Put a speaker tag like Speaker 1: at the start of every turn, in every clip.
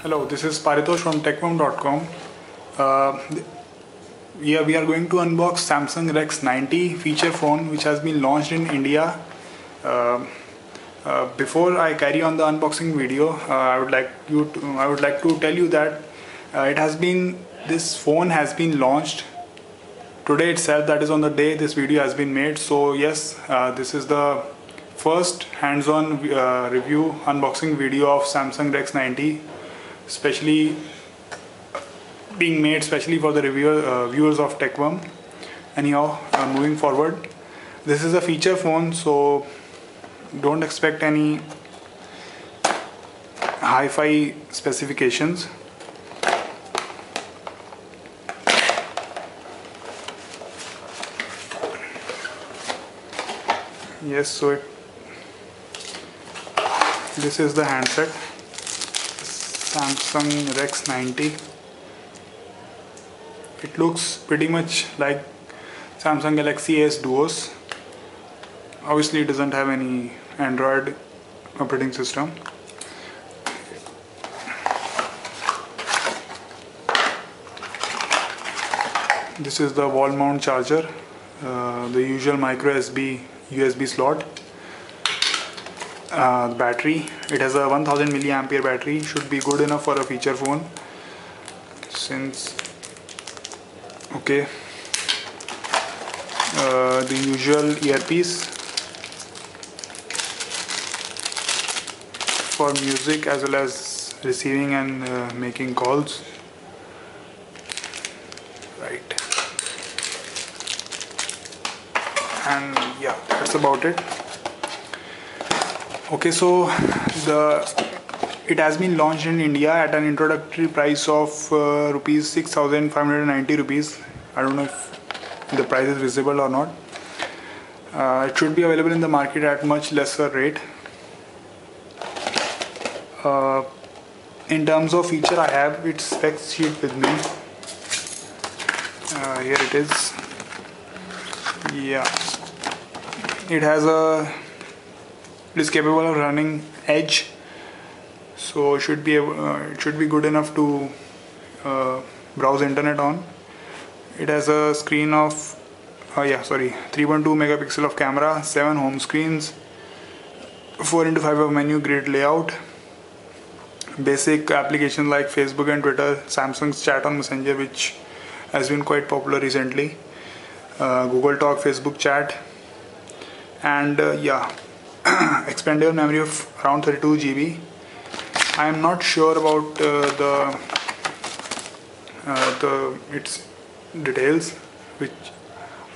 Speaker 1: Hello, this is Paritosh from techworm.com. We are going to unbox Samsung-Rex-90 feature phone which has been launched in India. Before I carry on the unboxing video, I would like to tell you that this phone has been launched today itself. That is on the day this video has been made. So yes, this is the first hands-on review unboxing video of Samsung-Rex-90, especially being made specially for the viewers of Techworm. Anyhow, moving forward, this is a feature phone, so don't expect any hi-fi specifications. Yes, so this is the handset, Samsung-Rex-90. It looks pretty much like Samsung Galaxy S Duos. Obviously it doesn't have any Android operating system. This is the wall mount charger, the usual micro USB slot. The battery, it has a 1000 milliampere battery, should be good enough for a feature phone. Okay, the usual earpiece for music as well as receiving and making calls. Right, and yeah, that's about it. Okay, so it has been launched in India at an introductory price of rupees 6,590 rupees. I don't know if the price is visible or not. It should be available in the market at much lesser rate. In terms of feature, I have its specs sheet with me. Here it is. Yeah, it is capable of running Edge, so it should be good enough to browse internet on. It has a screen of 3.2 megapixel of camera, 7 home screens, 4x5 of menu grid layout, basic applications like Facebook and Twitter, Samsung's chat on Messenger, which has been quite popular recently, Google Talk, Facebook chat, and expandable memory of around 32 GB. I am not sure about its details, which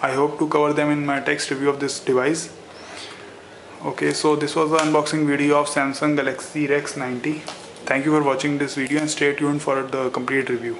Speaker 1: I hope to cover them in my text review of this device. Okay, so this was the unboxing video of Samsung Galaxy Rex 90. Thank you for watching this video and stay tuned for the complete review.